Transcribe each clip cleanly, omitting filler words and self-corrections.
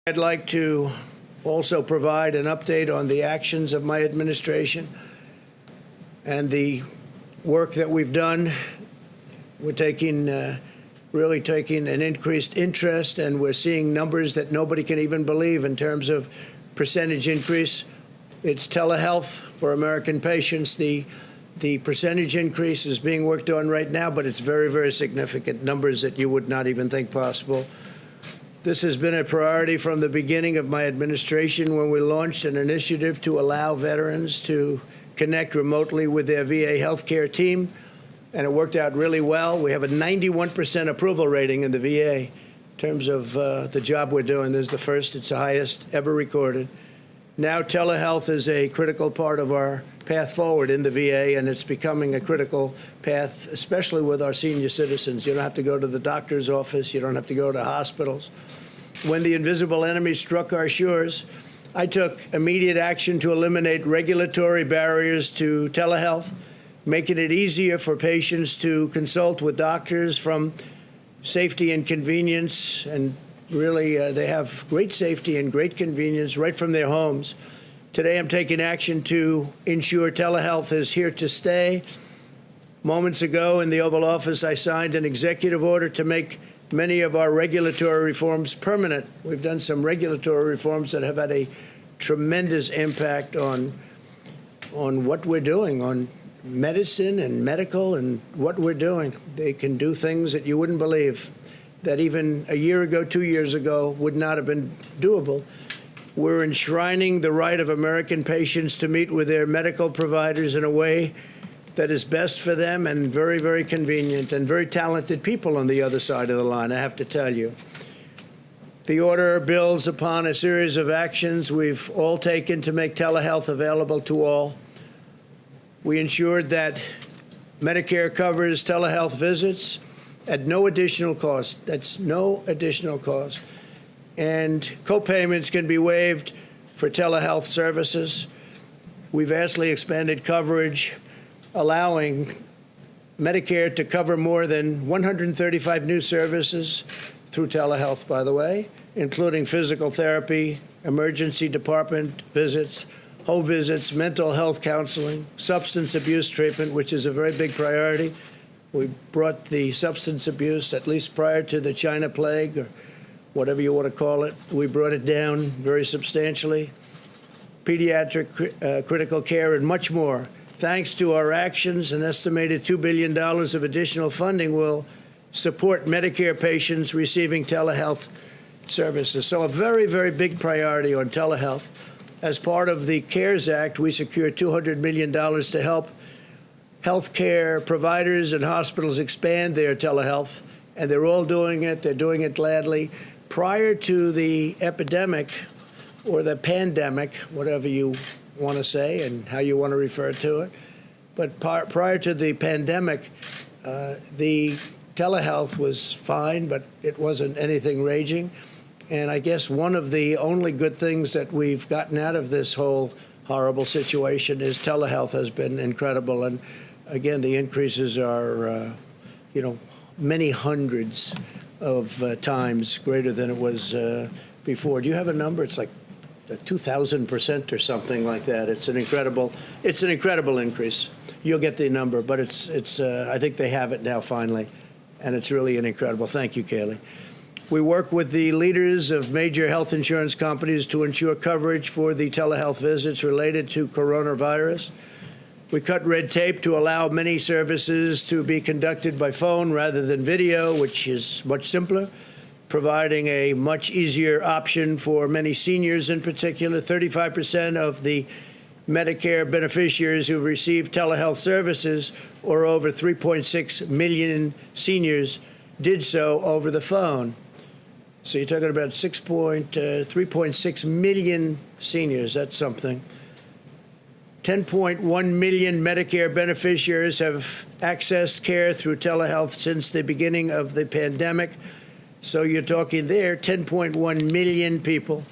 I'd like to also provide an update on the actions of my administration and the work that we've done. We're really taking an increased interest, and we're seeing numbers that nobody can even believe in terms of percentage increase. It's telehealth for American patients. The percentage increase is being worked on right now, but it's very, very significant, numbers that you would not even think possible. This has been a priority from the beginning of my administration when we launched an initiative to allow veterans to connect remotely with their VA healthcare team, and it worked out really well. We have a 91% approval rating in the VA in terms of the job we're doing. This is the first, it's the highest ever recorded. Now telehealth is a critical part of our path forward in the VA, and it's becoming a critical path, especially with our senior citizens. You don't have to go to the doctor's office. You don't have to go to hospitals. When the invisible enemy struck our shores, I took immediate action to eliminate regulatory barriers to telehealth, making it easier for patients to consult with doctors from safety and convenience. And really, they have great safety and great convenience right from their homes. Today, I'm taking action to ensure telehealth is here to stay. Moments ago in the Oval Office, I signed an executive order to make many of our regulatory reforms permanent. We've done some regulatory reforms that have had a tremendous impact on what we're doing, on medicine and medical and what we're doing. They can do things that you wouldn't believe that even a year ago, 2 years ago, would not have been doable. We're enshrining the right of American patients to meet with their medical providers in a way that is best for them and very, very convenient, and very talented people on the other side of the line, I have to tell you. The order builds upon a series of actions we've all taken to make telehealth available to all. We ensured that Medicare covers telehealth visits at no additional cost. That's no additional cost. And co-payments can be waived for telehealth services. We've vastly expanded coverage, allowing Medicare to cover more than 135 new services through telehealth, by the way, including physical therapy, emergency department visits, home visits, mental health counseling, substance abuse treatment, which is a very big priority. We brought the substance abuse, at least prior to the China plague, or whatever you want to call it, we brought it down very substantially. Pediatric critical care and much more. Thanks to our actions, an estimated $2 billion of additional funding will support Medicare patients receiving telehealth services. So a very, very big priority on telehealth. As part of the CARES Act, we secured $200 million to help healthcare providers and hospitals expand their telehealth, and they're all doing it. They're doing it gladly. Prior to the epidemic or the pandemic, whatever you want to say and how you want to refer to it, but prior to the pandemic, the telehealth was fine, but it wasn't anything raging. And I guess one of the only good things that we've gotten out of this whole horrible situation is telehealth has been incredible. And again, the increases are, many hundreds of times greater than it was before. Do you have a number? It's like 2,000% or something like that. It's an incredible increase. You'll get the number, but I think they have it now finally, and it's really an incredible. Thank you, Kayleigh. We work with the leaders of major health insurance companies to ensure coverage for the telehealth visits related to coronavirus. We cut red tape to allow many services to be conducted by phone rather than video, which is much simpler, providing a much easier option for many seniors in particular. 35% of the Medicare beneficiaries who receive telehealth services, or over 3.6 million seniors, did so over the phone. So you're talking about 3.6 million seniors. That's something. 10.1 million Medicare beneficiaries have accessed care through telehealth since the beginning of the pandemic. So you're talking there, 10.1 million people.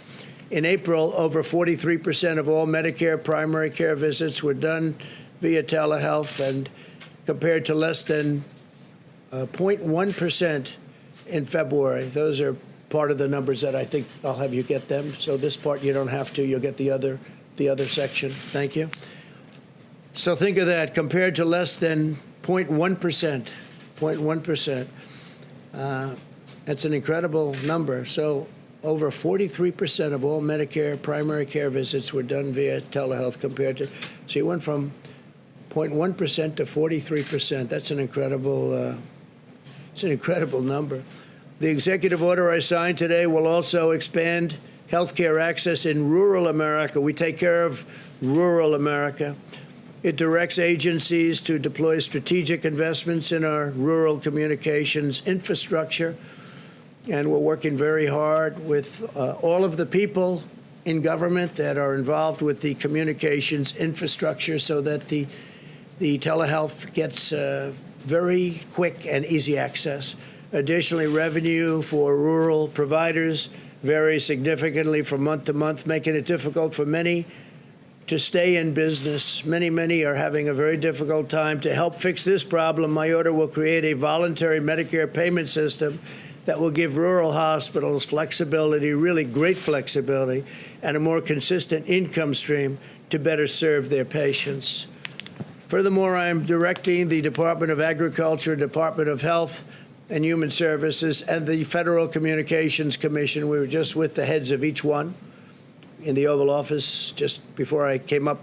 In April, over 43% of all Medicare primary care visits were done via telehealth, and compared to less than 0.1% in February. Those are part of the numbers that I think I'll have you get them. So this part you don't have to. You'll get the other section. Thank you. So think of that compared to less than 0.1%. 0.1%. That's an incredible number. So over 43% of all Medicare primary care visits were done via telehealth compared to, so you went from 0.1% to 43%. That's an incredible, it's an incredible number. The executive order I signed today will also expand healthcare access in rural America. We take care of rural America. It directs agencies to deploy strategic investments in our rural communications infrastructure. And we're working very hard with all of the people in government that are involved with the communications infrastructure so that the telehealth gets very quick and easy access. Additionally, revenue for rural providers varies significantly from month to month, making it difficult for many to stay in business. Many are having a very difficult time. To help fix this problem, my order will create a voluntary Medicare payment system that will give rural hospitals flexibility, really great flexibility, and a more consistent income stream to better serve their patients. Furthermore, I am directing the Department of Agriculture, Department of Health and Human Services, and the Federal Communications Commission. We were just with the heads of each one in the Oval Office just before I came up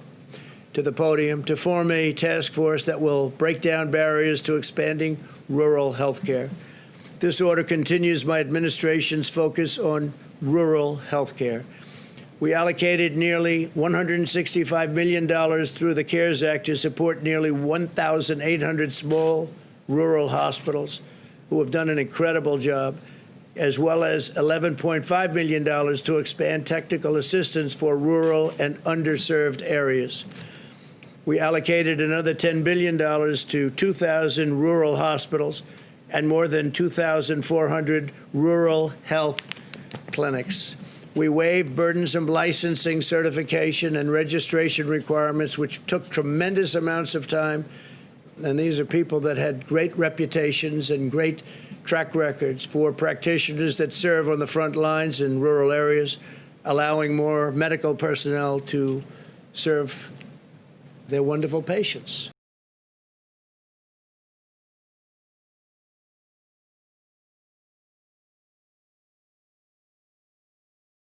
to the podium to form a task force that will break down barriers to expanding rural health care. This order continues my administration's focus on rural health care. We allocated nearly $165 million through the CARES Act to support nearly 1,800 small rural hospitals who have done an incredible job, as well as $11.5 million to expand technical assistance for rural and underserved areas. We allocated another $10 billion to 2,000 rural hospitals and more than 2,400 rural health clinics. We waived burdensome licensing, certification, and registration requirements, which took tremendous amounts of time. And these are people that had great reputations and great track records for practitioners that serve on the front lines in rural areas, allowing more medical personnel to serve their wonderful patients.